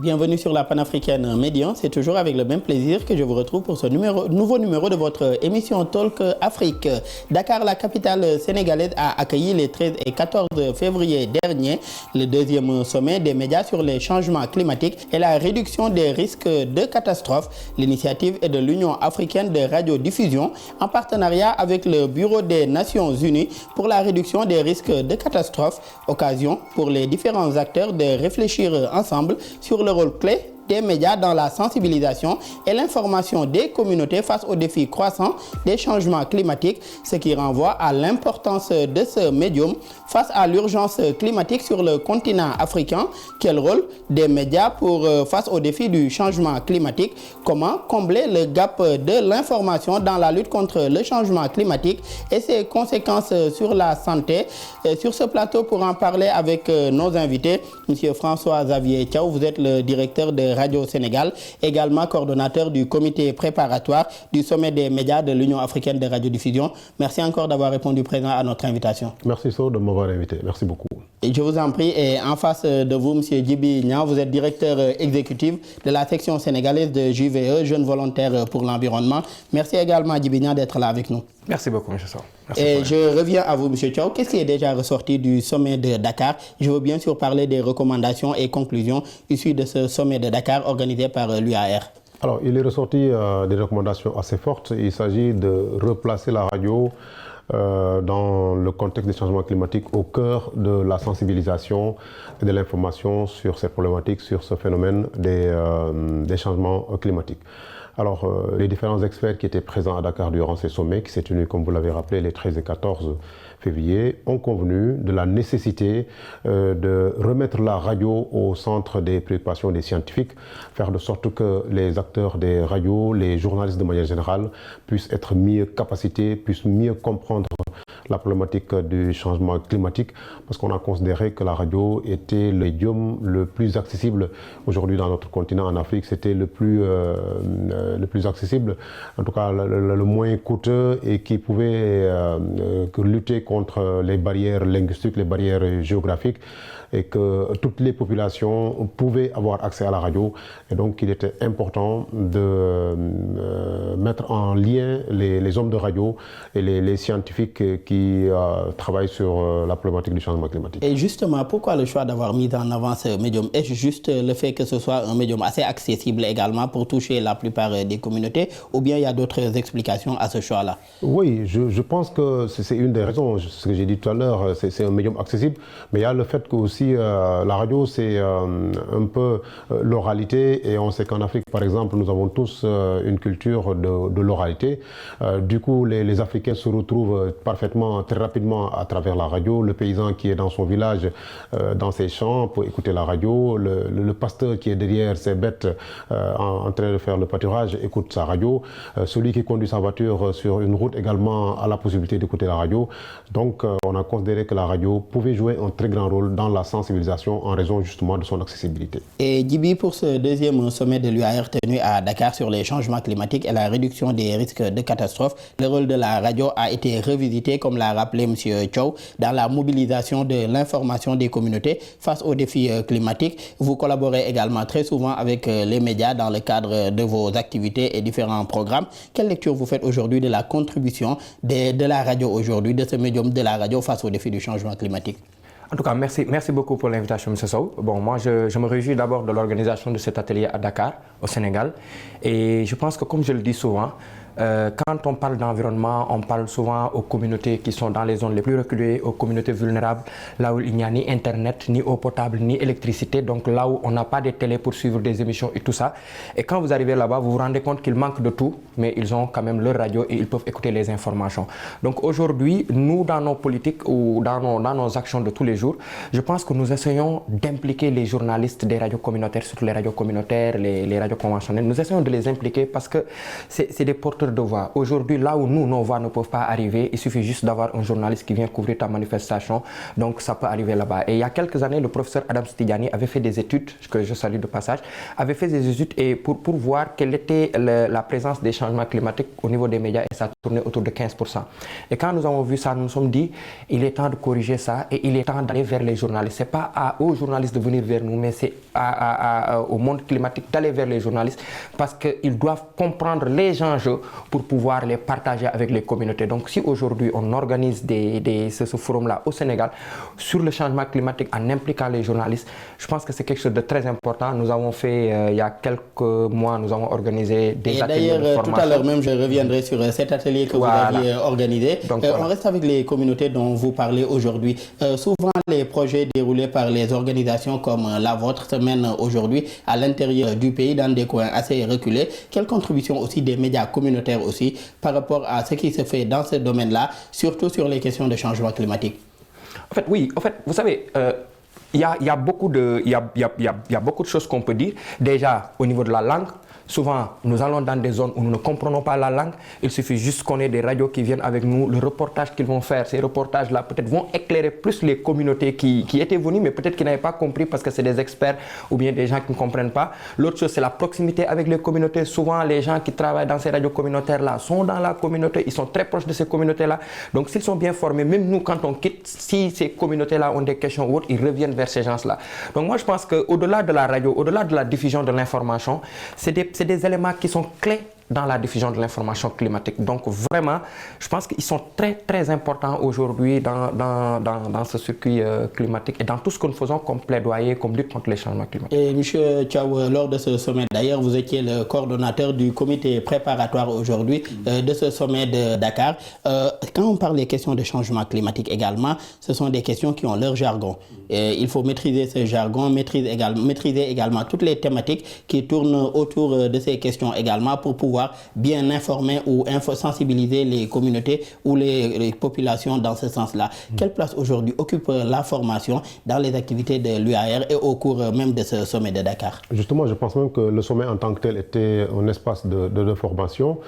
Bienvenue sur la panafricaine Médian. C'est toujours avec le même plaisir que je vous retrouve pour ce nouveau numéro de votre émission Talk Afrique. Dakar, la capitale sénégalaise, a accueilli les 13 et 14 février dernier le deuxième sommet des médias sur les changements climatiques et la réduction des risques de catastrophes. L'initiative est de l'Union africaine de radiodiffusion en partenariat avec le Bureau des Nations Unies pour la réduction des risques de catastrophes. Occasion pour les différents acteurs de réfléchir ensemble sur le rôle clé des médias dans la sensibilisation et l'information des communautés face aux défis croissants des changements climatiques, ce qui renvoie à l'importance de ce médium face à l'urgence climatique sur le continent africain. Quel rôle des médias face aux défis du changement climatique? Comment combler le gap de l'information dans la lutte contre le changement climatique et ses conséquences sur la santé? Sur ce plateau, pour en parler avec nos invités, M. François-Xavier Thiaw, vous êtes le directeur de Radio Sénégal, également coordonnateur du comité préparatoire du sommet des médias de l'Union africaine de radiodiffusion. Merci encore d'avoir répondu présent à notre invitation. Merci So de m'avoir invité. Merci beaucoup. Et je vous en prie, et en face de vous, M. Djiby Niang, vous êtes directeur exécutif de la section sénégalaise de JVE, Jeunes volontaires pour l'environnement. Merci également à Djiby Niang d'être là avec nous. Merci beaucoup, M. So. Et je reviens à vous, M. Thiaw. Qu'est-ce qui est déjà ressorti du sommet de Dakar? Je veux bien sûr parler des recommandations et conclusions issues de ce sommet de Dakar organisé par l'UAR. Alors, il est ressorti des recommandations assez fortes. Il s'agit de replacer la radio dans le contexte des changements climatiques au cœur de la sensibilisation et de l'information sur ces problématiques, sur ce phénomène des changements climatiques. Alors, les différents experts qui étaient présents à Dakar durant ces sommets, qui s'est tenu, comme vous l'avez rappelé, les 13 et 14 février, ont convenu de la nécessité de remettre la radio au centre des préoccupations des scientifiques, faire de sorte que les acteurs des radios, les journalistes de manière générale, puissent être mieux capacités, puissent mieux comprendre la problématique du changement climatique, parce qu'on a considéré que la radio était le médium le plus accessible aujourd'hui dans notre continent, en Afrique. C'était le plus accessible, en tout cas le moins coûteux, et qui pouvait lutter contre les barrières linguistiques, les barrières géographiques, et que toutes les populations pouvaient avoir accès à la radio. Et donc il était important de mettre en lien les hommes de radio et les scientifiques qui travaillent sur la problématique du changement climatique. Et justement, pourquoi le choix d'avoir mis en avant ce médium? Est-ce juste le fait que ce soit un médium assez accessible également pour toucher la plupart des communautés, ou bien il y a d'autres explications à ce choix-là? Oui, je pense que c'est une des raisons. Ce que j'ai dit tout à l'heure, c'est un médium accessible, mais il y a le fait que aussi la radio, c'est un peu l'oralité, et on sait qu'en Afrique, par exemple, nous avons tous une culture de l'oralité. Du coup, les Africains se retrouvent parfaitement, très rapidement à travers la radio. Le paysan qui est dans son village, dans ses champs, peut écouter la radio. Le pasteur qui est derrière ses bêtes en train de faire le pâturage écoute sa radio. Celui qui conduit sa voiture sur une route également a la possibilité d'écouter la radio. Donc, on a considéré que la radio pouvait jouer un très grand rôle dans la sensibilisation en raison justement de son accessibilité. Et Djiby, pour ce deuxième sommet de l'UAR tenu à Dakar sur les changements climatiques et la réduction des risques de catastrophes, le rôle de la radio a été revisité, comme l'a rappelé M. Thiaw, dans la mobilisation de l'information des communautés face aux défis climatiques. Vous collaborez également très souvent avec les médias dans le cadre de vos activités et différents programmes. Quelle lecture vous faites aujourd'hui de la contribution de la radio aujourd'hui, de ce médium de la radio face aux défis du changement climatique? En tout cas, merci beaucoup pour l'invitation, M. Sow. Bon, moi, je me réjouis d'abord de l'organisation de cet atelier à Dakar, au Sénégal. Et je pense que, comme je le dis souvent, quand on parle d'environnement, on parle souvent aux communautés qui sont dans les zones les plus reculées, aux communautés vulnérables, là où il n'y a ni Internet, ni eau potable, ni électricité, donc là où on n'a pas de télé pour suivre des émissions et tout ça. Et quand vous arrivez là-bas, vous vous rendez compte qu'il manque de tout, mais ils ont quand même leur radio et ils peuvent écouter les informations. Donc aujourd'hui, nous, dans nos politiques ou dans nos actions de tous les jours, je pense que nous essayons d'impliquer les journalistes des radios communautaires, surtout les radios communautaires, les radios conventionnelles. Nous essayons de les impliquer parce que c'est des porteurs de voix. Aujourd'hui, là où nous, nos voix ne peuvent pas arriver, il suffit juste d'avoir un journaliste qui vient couvrir ta manifestation. Donc, ça peut arriver là-bas. Et il y a quelques années, le professeur Adam Stidiani avait fait des études, que je salue de passage, avait fait des études et pour voir quelle était la présence des changements climatiques au niveau des médias, et ça tournait autour de 15%. Et quand nous avons vu ça, nous nous sommes dit, il est temps de corriger ça et il est temps d'aller vers les journalistes. Ce n'est pas aux journalistes de venir vers nous, mais c'est au monde climatique d'aller vers les journalistes parce qu'ils doivent comprendre les enjeux pour pouvoir les partager avec les communautés. Donc si aujourd'hui on organise ce forum-là au Sénégal sur le changement climatique en impliquant les journalistes, je pense que c'est quelque chose de très important. Nous avons fait, il y a quelques mois, nous avons organisé des ateliers de formation. Tout à l'heure même, je reviendrai sur cet atelier que vous aviez organisé. Donc, on reste avec les communautés dont vous parlez aujourd'hui. Souvent, les projets déroulés par les organisations comme la vôtre se mènent aujourd'hui à l'intérieur du pays, dans des coins assez reculés. Quelle contribution aussi des médias communautaires aussi par rapport à ce qui se fait dans ce domaine-là, surtout sur les questions de changement climatique? En fait, oui. En fait, vous savez, il y a beaucoup de choses qu'on peut dire. Déjà, au niveau de la langue, souvent, nous allons dans des zones où nous ne comprenons pas la langue. Il suffit juste qu'on ait des radios qui viennent avec nous. Le reportage qu'ils vont faire, ces reportages-là, peut-être vont éclairer plus les communautés qui étaient venues, mais peut-être qui n'avaient pas compris parce que c'est des experts ou bien des gens qui ne comprennent pas. L'autre chose, c'est la proximité avec les communautés. Souvent, les gens qui travaillent dans ces radios communautaires-là sont dans la communauté. Ils sont très proches de ces communautés-là. Donc, s'ils sont bien formés, même nous, quand on quitte, si ces communautés-là ont des questions ou autres, ils reviennent vers ces gens-là. Donc, moi, je pense qu'au-delà de la radio, au-delà de la diffusion de l'information, c'est des éléments qui sont clés dans la diffusion de l'information climatique. Donc vraiment, je pense qu'ils sont très très importants aujourd'hui dans ce circuit climatique et dans tout ce que nous faisons comme plaidoyer, comme lutte contre les changements climatiques. Et M. Thiaw, lors de ce sommet, d'ailleurs, vous étiez le coordonnateur du comité préparatoire aujourd'hui de ce sommet de Dakar. Quand on parle des questions de changement climatique également, ce sont des questions qui ont leur jargon. Et il faut maîtriser ce jargon, maîtriser également toutes les thématiques qui tournent autour de ces questions également pour pouvoir bien informer ou sensibiliser les communautés ou les populations dans ce sens-là. Quelle place aujourd'hui occupe la formation dans les activités de l'UAR et au cours même de ce sommet de Dakar? Justement, je pense même que le sommet en tant que tel était un espace de formation,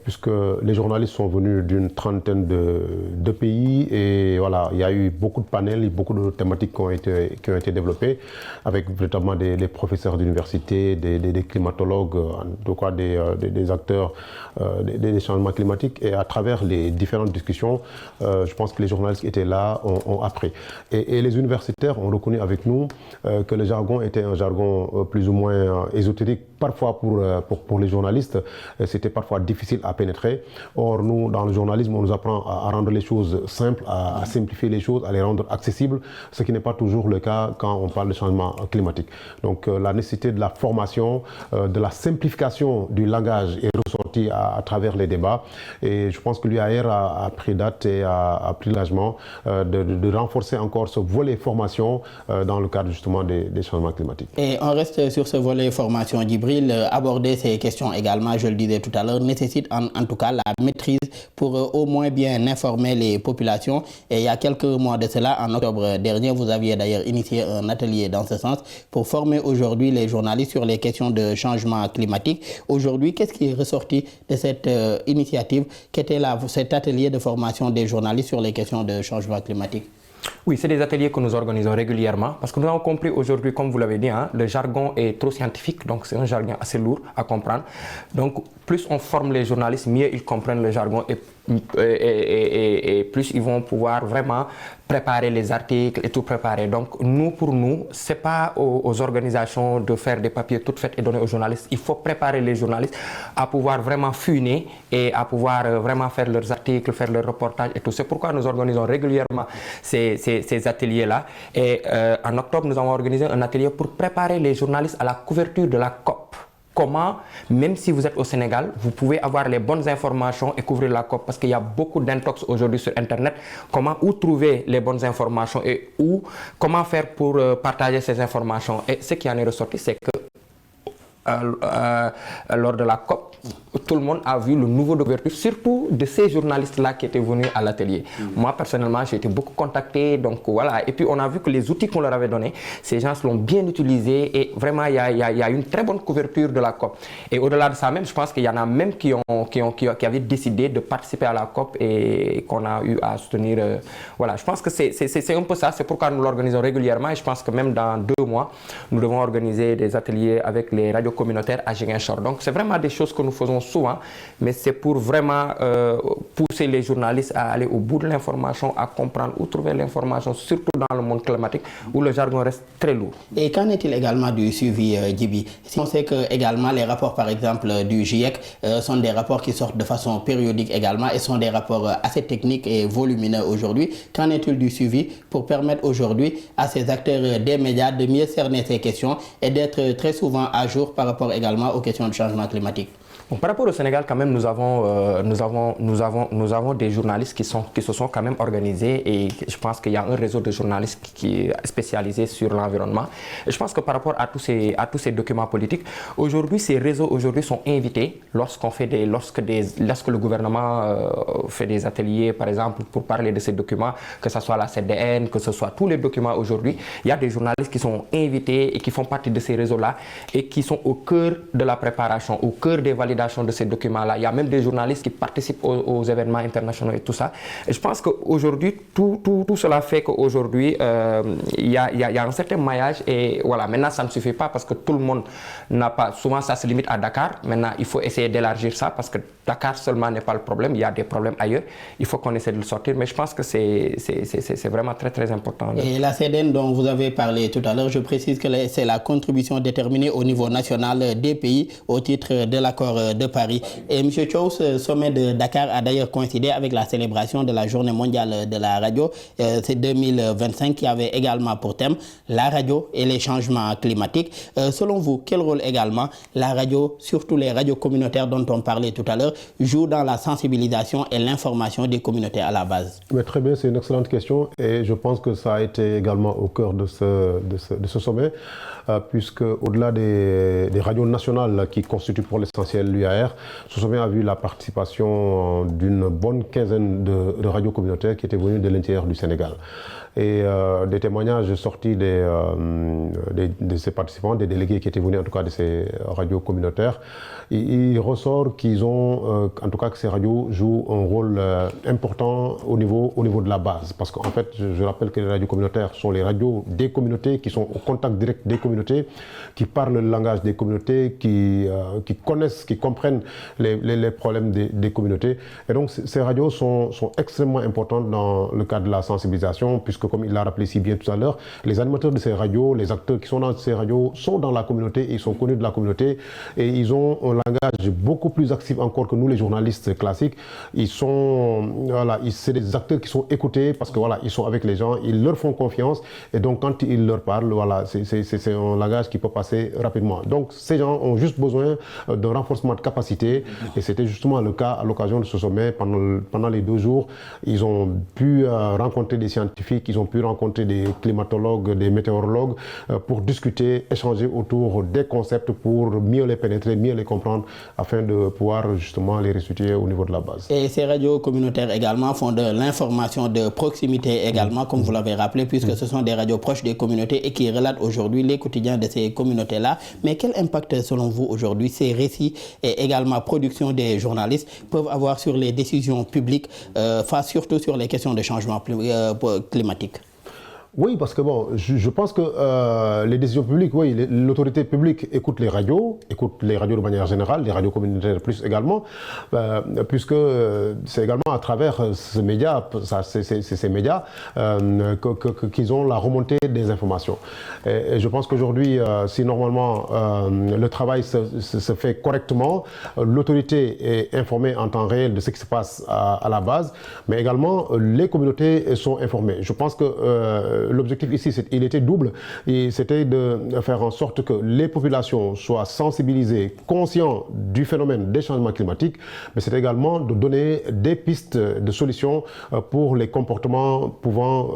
puisque les journalistes sont venus d'une trentaine de pays et voilà, il y a eu beaucoup de panels, beaucoup de thématiques qui ont été développées avec véritablement des professeurs d'université, des climatologues, en tout cas des acteurs des changements climatiques, et à travers les différentes discussions, je pense que les journalistes qui étaient là ont appris. Et les universitaires ont reconnu avec nous que le jargon était un jargon plus ou moins ésotérique. Parfois pour les journalistes, c'était parfois difficile à pénétrer. Or, nous, dans le journalisme, on nous apprend à rendre les choses simples, à simplifier les choses, à les rendre accessibles, ce qui n'est pas toujours le cas quand on parle de changement climatique. Donc, la nécessité de la formation, de la simplification du langage est ressortie à travers les débats. Et je pense que l'UAR a pris date et a pris l'engagement de renforcer encore ce volet formation dans le cadre justement des changements climatiques. Et on reste sur ce volet formation, Djibril. Aborder ces questions également, je le disais tout à l'heure, nécessite en tout cas la maîtrise pour au moins bien informer les populations. Et il y a quelques mois de cela, en octobre dernier, vous aviez d'ailleurs initié un atelier dans ce sens pour former aujourd'hui les journalistes sur les questions de changement climatique. Aujourd'hui, qu'est-ce qui est ressorti de cette initiative qu'était cet atelier de formation des journalistes sur les questions de changement climatique? Oui, c'est des ateliers que nous organisons régulièrement parce que nous avons compris aujourd'hui, comme vous l'avez dit, le jargon est trop scientifique, donc c'est un jargon assez lourd à comprendre. Donc, plus on forme les journalistes, mieux ils comprennent le jargon et plus ils vont pouvoir vraiment préparer les articles et tout préparer. Donc, pour nous, ce n'est pas aux organisations de faire des papiers tout faits et donner aux journalistes. Il faut préparer les journalistes à pouvoir vraiment fuiner et à pouvoir vraiment faire leurs articles, faire leurs reportages et tout. C'est pourquoi nous organisons régulièrement ces ateliers-là. Et en octobre, nous avons organisé un atelier pour préparer les journalistes à la couverture de la COP. Comment, même si vous êtes au Sénégal, vous pouvez avoir les bonnes informations et couvrir la COP parce qu'il y a beaucoup d'intox aujourd'hui sur Internet. Où trouver les bonnes informations et comment faire pour partager ces informations. Et ce qui en est ressorti, c'est que lors de la COP, tout le monde a vu le niveau d'ouverture, surtout de ces journalistes-là qui étaient venus à l'atelier. Moi, personnellement, j'ai été beaucoup contacté, donc voilà. Et puis, on a vu que les outils qu'on leur avait donnés, ces gens l'ont bien utilisé et vraiment, il y a une très bonne couverture de la COP. Et au-delà de ça même, je pense qu'il y en a même qui avaient décidé de participer à la COP et qu'on a eu à soutenir. Voilà, je pense que c'est un peu ça, c'est pourquoi nous l'organisons régulièrement et je pense que même dans 2 mois, nous devons organiser des ateliers avec les radios communautaires à Ziguinchor. Donc, c'est vraiment des choses que nous faisons souvent, mais c'est pour vraiment pousser les journalistes à aller au bout de l'information, à comprendre où trouver l'information, surtout dans le monde climatique où le jargon reste très lourd. Et qu'en est-il également du suivi, Djibi? Si on sait que également les rapports, par exemple, du GIEC sont des rapports qui sortent de façon périodique également et sont des rapports assez techniques et volumineux aujourd'hui. Qu'en est-il du suivi pour permettre aujourd'hui à ces acteurs des médias de mieux cerner ces questions et d'être très souvent à jour par rapport également aux questions du changement climatique? Bon, par rapport au Sénégal, quand même, nous avons des journalistes qui se sont quand même organisés et je pense qu'il y a un réseau de journalistes qui est spécialisé sur l'environnement. Et je pense que par rapport à tous ces documents politiques, aujourd'hui, ces réseaux sont invités lorsque le gouvernement fait des ateliers, par exemple, pour parler de ces documents, que ce soit la CDN, que ce soit tous les documents aujourd'hui. Il y a des journalistes qui sont invités et qui font partie de ces réseaux-là et qui sont au cœur de la préparation, au cœur des validations de ces documents-là. Il y a même des journalistes qui participent aux événements internationaux et tout ça. Et je pense qu'aujourd'hui, tout cela fait qu'aujourd'hui, il y a un certain maillage et voilà, maintenant ça ne suffit pas parce que tout le monde n'a pas, souvent ça se limite à Dakar. Maintenant, il faut essayer d'élargir ça parce que Dakar seulement n'est pas le problème, il y a des problèmes ailleurs. Il faut qu'on essaie de le sortir, mais je pense que c'est vraiment très très important. Et la CDN dont vous avez parlé tout à l'heure, je précise que c'est la contribution déterminée au niveau national des pays au titre de l'accord de Paris. Et M. Thiaw, ce sommet de Dakar a d'ailleurs coïncidé avec la célébration de la journée mondiale de la radio. C'est 2025 qui avait également pour thème la radio et les changements climatiques. Selon vous, quel rôle également la radio, surtout les radios communautaires dont on parlait tout à l'heure, joue dans la sensibilisation et l'information des communautés à la base? Mais très bien, c'est une excellente question et je pense que ça a été également au cœur de ce sommet, puisque au-delà des radios nationales qui constituent pour l'essentiel l'UAR, ce sommet a vu la participation d'une bonne quinzaine de radios communautaires qui étaient venues de l'intérieur du Sénégal. Et des témoignages sortis de ces participants, des délégués qui étaient venus en tout cas de ces radios communautaires, il ressort qu'ils ont, en tout cas que ces radios jouent un rôle important au niveau de la base. Parce qu'en fait, je rappelle que les radios communautaires sont les radios des communautés qui sont au contact direct des communautés, qui parlent le langage des communautés, qui connaissent, qui comprennent les problèmes des communautés. Et donc ces radios sont extrêmement importantes dans le cadre de la sensibilisation, puisque comme il l'a rappelé si bien tout à l'heure, les animateurs de ces radios, les acteurs qui sont dans ces radios sont dans la communauté, ils sont connus de la communauté et ils ont un langage beaucoup plus actif encore que nous les journalistes classiques. C'est des acteurs qui sont écoutés parce que voilà, ils sont avec les gens, ils leur font confiance et donc quand ils leur parlent, voilà, c'est un langage qui peut passer rapidement. Donc ces gens ont juste besoin d'un renforcement de capacité et c'était justement le cas à l'occasion de ce sommet. Pendant les 2 jours, ils ont pu rencontrer des scientifiques, ils ont pu rencontrer des climatologues, des météorologues pour discuter, échanger autour des concepts pour mieux les pénétrer, mieux les comprendre afin de pouvoir justement les restituer au niveau de la base. Et ces radios communautaires également font de l'information de proximité également, comme vous l'avez rappelé, puisque ce sont des radios proches des communautés et qui relatent aujourd'hui les quotidiens de ces communautés-là. Mais quel impact selon vous aujourd'hui ces récits et également production des journalistes peuvent avoir sur les décisions publiques, surtout sur les questions de changement climatique? Oui, parce que bon, je pense que les décisions publiques, oui, l'autorité publique écoute les radios de manière générale, les radios communautaires plus également, puisque c'est également à travers ces médias, ces médias qu'ils ont la remontée des informations. Et je pense qu'aujourd'hui, si normalement le travail se fait correctement, l'autorité est informée en temps réel de ce qui se passe à la base, mais également les communautés sont informées. Je pense que l'objectif ici, il était double. C'était de faire en sorte que les populations soient sensibilisées, conscientes du phénomène des changements climatiques, mais c'est également de donner des pistes de solutions pour les comportements pouvant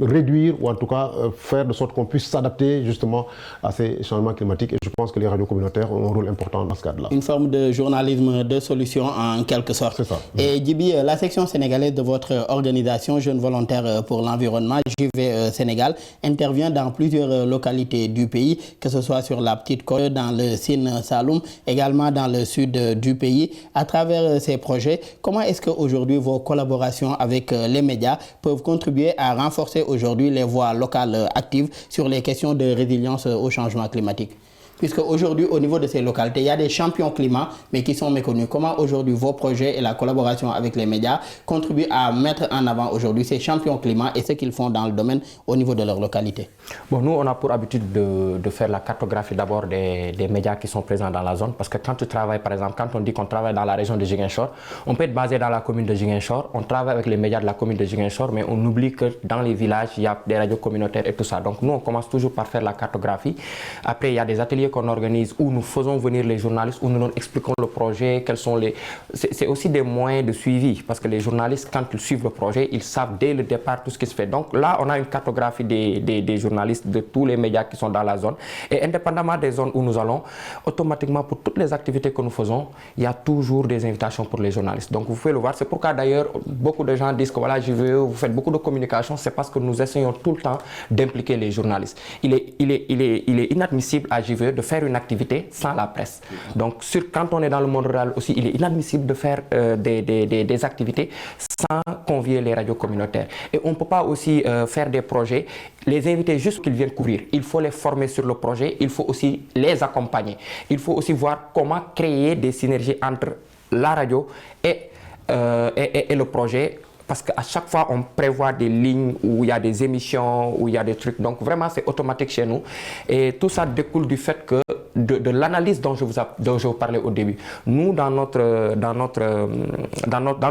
réduire ou en tout cas faire de sorte qu'on puisse s'adapter justement à ces changements climatiques. Et je pense que les radios communautaires ont un rôle important dans ce cadre-là. Une forme de journalisme de solution en quelque sorte. C'est ça. Et Djiby, la section sénégalaise de votre organisation Jeunes Volontaires pour l'Environnement, JV Sénégal, intervient dans plusieurs localités du pays, que ce soit sur la Petite Côte, dans le Sine Saloum, également dans le sud du pays. À travers ces projets, comment est-ce qu'aujourd'hui vos collaborations avec les médias peuvent contribuer à renforcer aujourd'hui les voix locales actives sur les questions de résilience au changement climatique? Puisque aujourd'hui, au niveau de ces localités, il y a des champions climat, mais qui sont méconnus. Comment aujourd'hui vos projets et la collaboration avec les médias contribuent à mettre en avant aujourd'hui ces champions climat et ce qu'ils font dans le domaine au niveau de leur localité? Bon, nous, on a pour habitude de faire la cartographie d'abord des médias qui sont présents dans la zone. Parce que quand tu travailles, par exemple, quand on dit qu'on travaille dans la région de Ziguinchor, on peut être basé dans la commune de Ziguinchor, on travaille avec les médias de la commune de Ziguinchor, mais on oublie que dans les villages, il y a des radios communautaires et tout ça. Donc nous, on commence toujours par faire la cartographie. Après, il y a des ateliers qu'on organise où nous faisons venir les journalistes, où nous leur expliquons le projet, quels sont les... C'est aussi des moyens de suivi, parce que les journalistes, quand ils suivent le projet, ils savent dès le départ tout ce qui se fait. Donc là, on a une cartographie des journalistes de tous les médias qui sont dans la zone. Et indépendamment des zones où nous allons, automatiquement, pour toutes les activités que nous faisons, il y a toujours des invitations pour les journalistes. Donc vous pouvez le voir. C'est pourquoi d'ailleurs, beaucoup de gens disent que voilà, vous faites beaucoup de communication. C'est parce que nous essayons tout le temps d'impliquer les journalistes. Il est inadmissible à JVE de faire une activité sans la presse. Donc, quand on est dans le monde rural aussi, il est inadmissible de faire des activités sans convier les radios communautaires. Et on ne peut pas aussi faire des projets, les inviter juste qu'ils viennent couvrir. Il faut les former sur le projet, il faut aussi les accompagner. Il faut aussi voir comment créer des synergies entre la radio et le projet. Parce qu'à chaque fois, on prévoit des lignes où il y a des émissions, où il y a des trucs. Donc vraiment, c'est automatique chez nous. Et tout ça découle du fait que de l'analyse dont je vous parlais au début. Nous, dans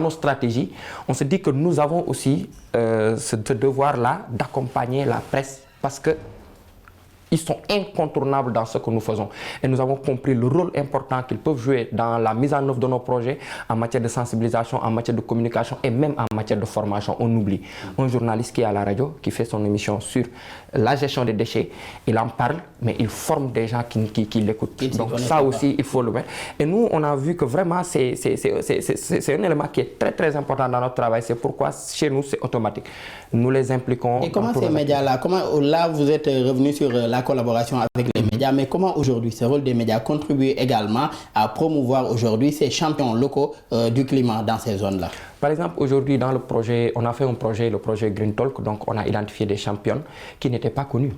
nos stratégies, on se dit que nous avons aussi ce devoir-là d'accompagner la presse parce que ils sont incontournables dans ce que nous faisons. Et nous avons compris le rôle important qu'ils peuvent jouer dans la mise en œuvre de nos projets en matière de sensibilisation, en matière de communication et même en matière de formation. On oublie. Un journaliste qui est à la radio, qui fait son émission sur la gestion des déchets, il en parle, mais il forme des gens qui l'écoutent. Donc ça aussi, il faut le mettre. Et nous, on a vu que vraiment, c'est un élément qui est très très important dans notre travail. C'est pourquoi chez nous, c'est automatique. Nous les impliquons. Et comment ces médias-là, là vous êtes revenu sur la collaboration avec les médias, mais comment aujourd'hui ce rôle des médias contribue également à promouvoir aujourd'hui ces champions locaux du climat dans ces zones-là? Par exemple, aujourd'hui, dans le projet, on a fait un projet, le projet Green Talk, donc on a identifié des championnes qui n'étaient pas connues.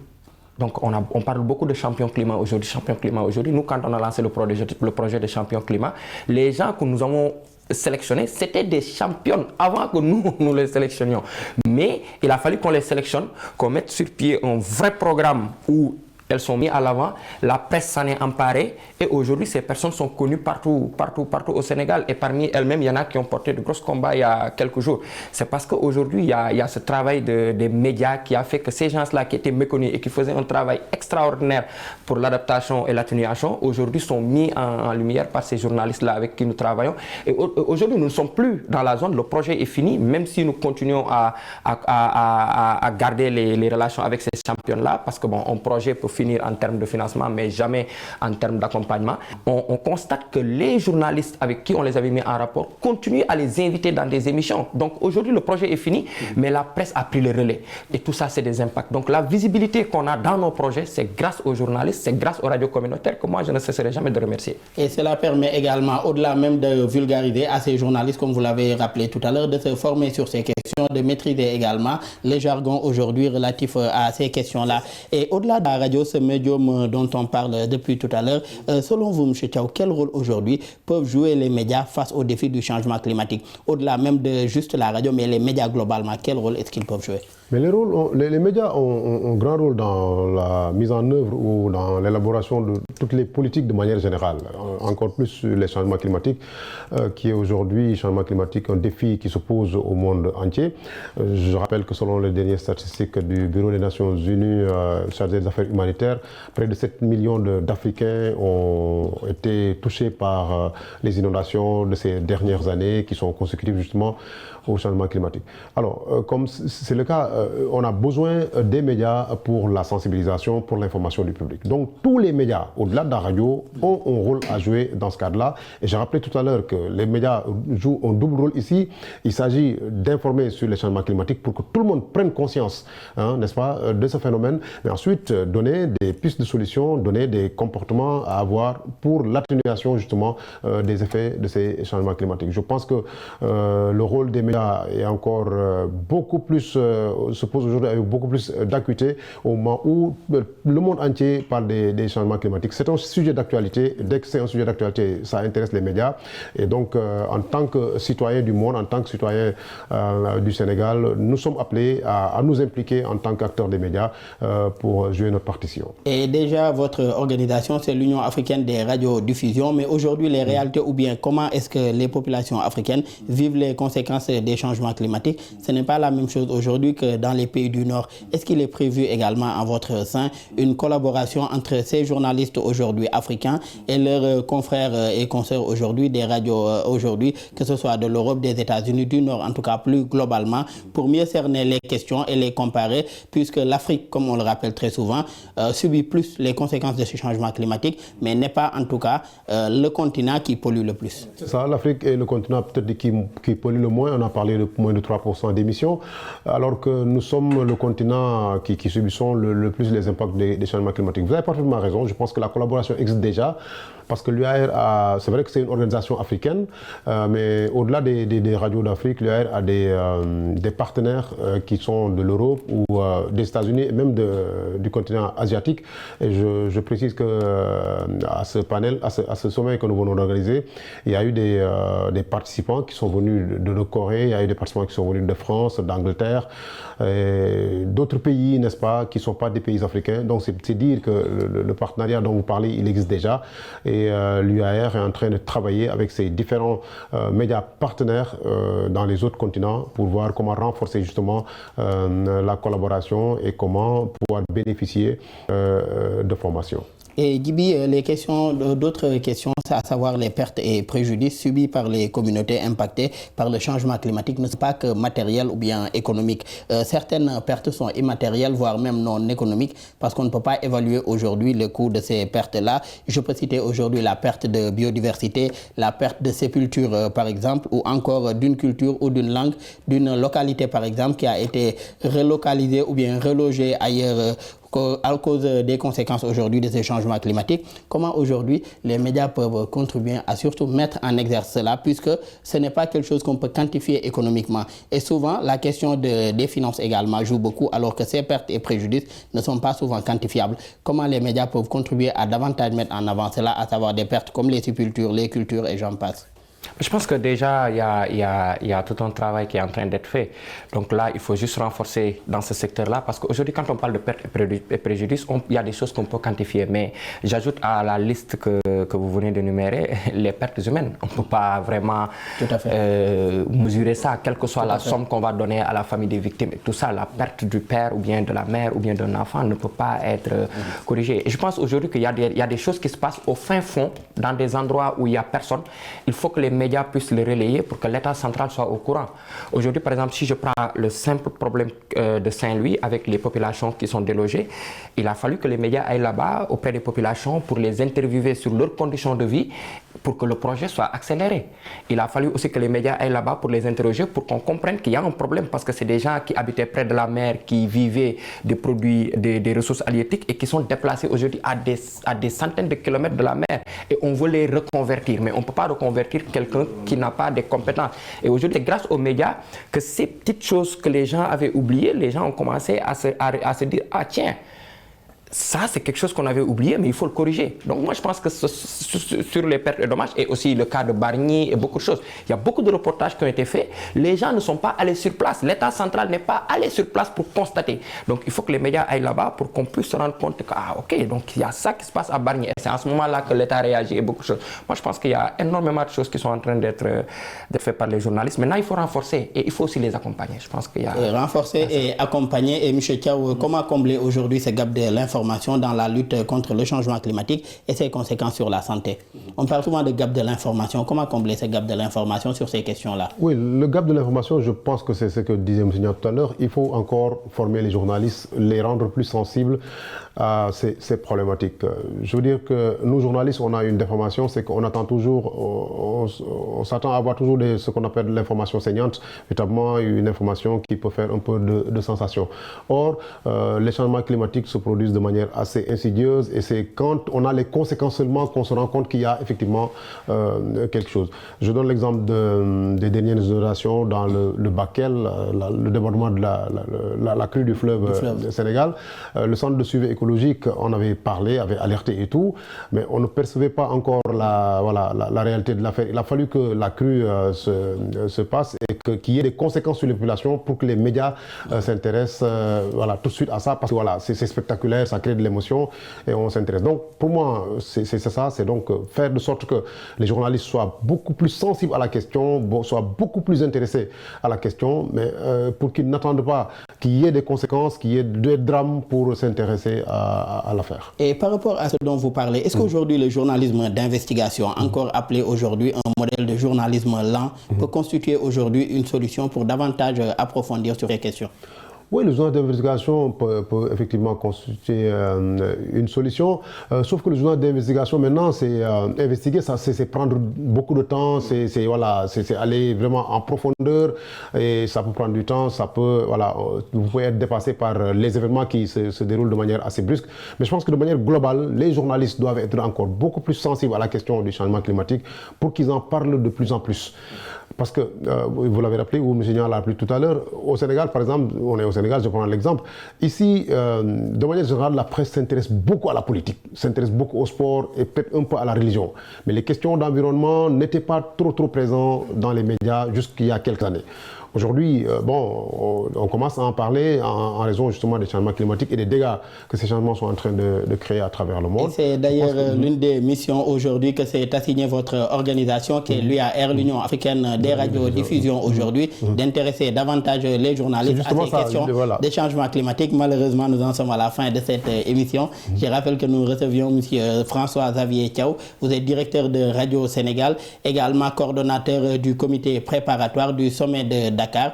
Donc on parle beaucoup de champions climat aujourd'hui. Nous, quand on a lancé le projet de champions climat, les gens que nous avons sélectionnés, c'était des championnes avant que nous les sélectionnions. Mais il a fallu qu'on les sélectionne, qu'on mette sur pied un vrai programme où elles sont mises à l'avant, la presse s'en est emparée et aujourd'hui ces personnes sont connues partout au Sénégal et parmi elles-mêmes il y en a qui ont porté de gros combats il y a quelques jours. C'est parce qu'aujourd'hui il y a ce travail des médias qui a fait que ces gens-là qui étaient méconnus et qui faisaient un travail extraordinaire pour l'adaptation et l'atténuation aujourd'hui sont mis en lumière par ces journalistes-là avec qui nous travaillons. Et aujourd'hui nous ne sommes plus dans la zone, le projet est fini, même si nous continuons à garder les relations avec ces champions-là parce que bon, un projet peut finir en termes de financement, mais jamais en termes d'accompagnement. On constate que les journalistes avec qui on les avait mis en rapport continuent à les inviter dans des émissions. Donc aujourd'hui, le projet est fini, mais la presse a pris le relais. Et tout ça, c'est des impacts. Donc la visibilité qu'on a dans nos projets, c'est grâce aux journalistes, c'est grâce aux radios communautaires que moi, je ne cesserai jamais de remercier. Et cela permet également, au-delà même de vulgariser à ces journalistes, comme vous l'avez rappelé tout à l'heure, de se former sur ces questions, de maîtriser également les jargons aujourd'hui relatifs à ces questions-là. Et au-delà de la radio, ce médium dont on parle depuis tout à l'heure, selon vous, M. Thiaw, quel rôle aujourd'hui peuvent jouer les médias face au défi du changement climatique? Au-delà même de juste la radio, mais les médias globalement, quel rôle est-ce qu'ils peuvent jouer? Mais les médias ont un grand rôle dans la mise en œuvre ou dans l'élaboration de toutes les politiques de manière générale. Encore plus les changements climatiques, qui est aujourd'hui, changement climatique, un défi qui se pose au monde entier. entier. Je rappelle que selon les dernières statistiques du Bureau des Nations Unies chargé des affaires humanitaires, près de 7 millions d'Africains ont été touchés par les inondations de ces dernières années qui sont consécutives justement au changement climatique. Alors, comme c'est le cas, on a besoin des médias pour la sensibilisation, pour l'information du public. Donc, tous les médias, au-delà de la radio, ont un rôle à jouer dans ce cadre-là. Et j'ai rappelé tout à l'heure que les médias jouent un double rôle ici. Il s'agit d'informer sur les changements climatiques pour que tout le monde prenne conscience, n'est-ce pas, de ce phénomène, mais ensuite donner des pistes de solutions, donner des comportements à avoir pour l'atténuation justement des effets de ces changements climatiques. Je pense que le rôle des médias est encore beaucoup plus, se pose aujourd'hui avec beaucoup plus d'acuité au moment où le monde entier parle des changements climatiques. C'est un sujet d'actualité. Dès que c'est un sujet d'actualité, ça intéresse les médias. Et donc, en tant que citoyens du monde, en tant que citoyens du Sénégal, nous sommes appelés à nous impliquer en tant qu'acteurs des médias pour jouer notre partition. Et déjà, votre organisation, c'est l'Union africaine des radiodiffusions. Mais aujourd'hui, les réalités ou bien comment est-ce que les populations africaines vivent les conséquences des changements climatiques, ce n'est pas la même chose aujourd'hui que dans les pays du Nord. Est-ce qu'il est prévu également en votre sein une collaboration entre ces journalistes aujourd'hui africains et leurs confrères et consoeurs aujourd'hui des radios aujourd'hui, que ce soit de l'Europe, des États-Unis, du Nord, en tout cas plus globalement, pour mieux cerner les questions et les comparer, puisque l'Afrique, comme on le rappelle très souvent, subit plus les conséquences de ce changement climatique, mais n'est pas en tout cas le continent qui pollue le plus. C'est ça, l'Afrique est le continent peut-être qui pollue le moins. On a parlé de moins de 3% d'émissions, alors que nous sommes le continent qui subissons le plus les impacts des changements climatiques. Vous avez parfaitement raison, je pense que la collaboration existe déjà, parce que l'UAR, c'est vrai que c'est une organisation africaine, mais au-delà des radios d'Afrique, l'UAR a des partenaires qui sont de l'Europe ou des États-Unis, et même du continent asiatique. Et je précise que à ce panel, à ce sommet que nous venons d'organiser, il y a eu des participants qui sont venus de Corée, il y a eu des participants qui sont venus de France, d'Angleterre, d'autres pays, n'est-ce pas, qui ne sont pas des pays africains. Donc c'est dire que le partenariat dont vous parlez, il existe déjà. Et l'UAR est en train de travailler avec ses différents médias partenaires dans les autres continents pour voir comment renforcer justement la collaboration et comment pouvoir bénéficier de formations. Et Djiby, d'autres questions, à savoir les pertes et préjudices subis par les communautés impactées par le changement climatique, ne sont pas que matériels ou bien économiques. Certaines pertes sont immatérielles, voire même non économiques, parce qu'on ne peut pas évaluer aujourd'hui le coût de ces pertes-là. Je peux citer aujourd'hui la perte de biodiversité, la perte de sépulture, par exemple, ou encore d'une culture ou d'une langue, d'une localité, par exemple, qui a été relocalisée ou bien relogée ailleurs à cause des conséquences aujourd'hui de ces changements climatiques. Comment aujourd'hui les médias peuvent contribuer à surtout mettre en exergue cela, puisque ce n'est pas quelque chose qu'on peut quantifier économiquement. Et souvent, la question des finances également joue beaucoup, alors que ces pertes et préjudices ne sont pas souvent quantifiables. Comment les médias peuvent contribuer à davantage mettre en avant cela, à savoir des pertes comme les sépultures, les cultures et j'en passe? Je pense que déjà, il y a tout un travail qui est en train d'être fait. Donc là, il faut juste renforcer dans ce secteur-là, parce qu'aujourd'hui, quand on parle de pertes et préjudices, il y a des choses qu'on peut quantifier. Mais j'ajoute à la liste que vous venez d'énumérer les pertes humaines. On ne peut pas vraiment mesurer ça, quelle que soit la somme qu'on va donner à la famille des victimes. Et tout ça, la perte du père ou bien de la mère ou bien d'un enfant ne peut pas être corrigée. Et je pense aujourd'hui qu'il y a des choses qui se passent au fin fond, dans des endroits où il n'y a personne. Il faut que les médias puissent les relayer pour que l'État central soit au courant. Aujourd'hui, par exemple, si je prends le simple problème de Saint-Louis avec les populations qui sont délogées, il a fallu que les médias aillent là-bas auprès des populations pour les interviewer sur leurs conditions de vie pour que le projet soit accéléré. Il a fallu aussi que les médias aillent là-bas pour les interroger pour qu'on comprenne qu'il y a un problème, parce que c'est des gens qui habitaient près de la mer, qui vivaient des produits, des ressources halieutiques et qui sont déplacés aujourd'hui à des centaines de kilomètres de la mer. Et on veut les reconvertir, mais on ne peut pas reconvertir quelqu'un qui n'a pas de compétences. Et aujourd'hui, c'est grâce aux médias que ces petites choses que les gens avaient oubliées, les gens ont commencé à se dire, ah tiens, ça, c'est quelque chose qu'on avait oublié, mais il faut le corriger. Donc moi, je pense que sur les pertes et dommages, et aussi le cas de Bargny et beaucoup de choses, il y a beaucoup de reportages qui ont été faits. Les gens ne sont pas allés sur place. L'État central n'est pas allé sur place pour constater. Donc il faut que les médias aillent là-bas pour qu'on puisse se rendre compte que, ah ok, donc il y a ça qui se passe à Bargny. Et c'est à ce moment-là que l'État réagit et beaucoup de choses. Moi, je pense qu'il y a énormément de choses qui sont en train d'être faites par les journalistes. Maintenant, il faut renforcer et il faut aussi les accompagner. Je pense qu'il y a... renforcer et accompagner. Et M. Thiaw, comment combler aujourd'hui ce gap de l'information dans la lutte contre le changement climatique et ses conséquences sur la santé? On parle souvent de gap de l'information. Comment combler ce gap de l'information sur ces questions-là? Oui, le gap de l'information, je pense que c'est ce que disait M. Niang tout à l'heure. Il faut encore former les journalistes, les rendre plus sensibles à ces problématiques. Je veux dire que nous, journalistes, on a une déformation, c'est qu'on attend toujours, on s'attend à avoir toujours ce qu'on appelle l'information saignante, véritablement une information qui peut faire un peu de sensation. Or, les changements climatiques se produisent de manière assez insidieuse et c'est quand on a les conséquences seulement qu'on se rend compte qu'il y a effectivement quelque chose. Je donne l'exemple des dernières inondations dans le Bakel, le débordement de la crue du fleuve Sénégal. Le centre de suivi écologique, on avait parlé, avait alerté et tout, mais on ne percevait pas encore la réalité de l'affaire. Il a fallu que la crue se passe et qu'il y ait des conséquences sur les populations pour que les médias s'intéressent tout de suite à ça, parce que c'est spectaculaire, ça crée de l'émotion et on s'intéresse. Donc pour moi, c'est ça, c'est donc faire de sorte que les journalistes soient beaucoup plus sensibles à la question, soient beaucoup plus intéressés à la question, mais pour qu'ils n'attendent pas qu'il y ait des conséquences, qu'il y ait des drames pour s'intéresser à l'affaire. Et par rapport à ce dont vous parlez, est-ce qu'aujourd'hui le journalisme d'investigation, encore appelé aujourd'hui un modèle de journalisme lent, peut constituer aujourd'hui une solution pour davantage approfondir sur ces questions? Oui, le journal d'investigation peut effectivement constituer une solution, sauf que le journal d'investigation maintenant, c'est investiguer, c'est prendre beaucoup de temps, c'est aller vraiment en profondeur et ça peut prendre du temps, ça peut, vous pouvez être dépassé par les événements qui se déroulent de manière assez brusque. Mais je pense que de manière globale, les journalistes doivent être encore beaucoup plus sensibles à la question du changement climatique pour qu'ils en parlent de plus en plus. Parce que, vous l'avez rappelé, ou M. Niang l'a rappelé tout à l'heure, au Sénégal, par exemple, on est au Sénégal, je prends l'exemple, ici, de manière générale, la presse s'intéresse beaucoup à la politique, s'intéresse beaucoup au sport et peut-être un peu à la religion. Mais les questions d'environnement n'étaient pas trop présentes dans les médias jusqu'il y a quelques années. Aujourd'hui, on commence à en parler en raison justement des changements climatiques et des dégâts que ces changements sont en train de créer à travers le monde. Et c'est d'ailleurs l'une des missions aujourd'hui que s'est assignée votre organisation, qui est l'UAR, l'Union africaine des radiodiffusions aujourd'hui, d'intéresser davantage les journalistes à ces questions des changements climatiques. Malheureusement, nous en sommes à la fin de cette émission. Je rappelle que nous recevions M. François-Xavier Thiaw. Vous êtes directeur de Radio Sénégal, également coordonnateur du comité préparatoire du sommet de Dakar,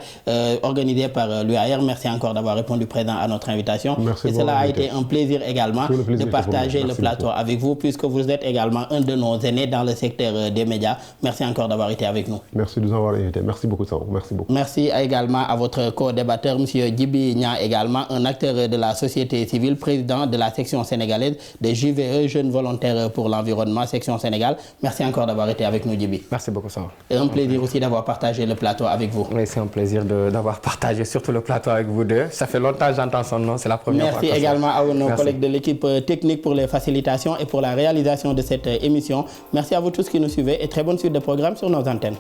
organisé par l'UAR. Merci encore d'avoir répondu présent à notre invitation. Merci. Et cela a été un plaisir également de partager le plateau avec vous, puisque vous êtes également un de nos aînés dans le secteur des médias. Merci encore d'avoir été avec nous. Merci de nous avoir invités. Merci beaucoup, Sao. Merci beaucoup. Merci également à votre co-débatteur, M. Djibi Niang, également un acteur de la société civile, président de la section sénégalaise des JVE, Jeunes Volontaires pour l'Environnement, section Sénégal. Merci encore d'avoir été avec nous, Djibi. Merci beaucoup, Sao. Et un plaisir aussi d'avoir partagé le plateau avec vous. Oui, c'est un plaisir d'avoir partagé surtout le plateau avec vous deux. Ça fait longtemps que j'entends son nom, c'est la première fois. Merci également à nos collègues de l'équipe technique pour les facilitations et pour la réalisation de cette émission. Merci à vous tous qui nous suivez et très bonne suite de programme sur nos antennes.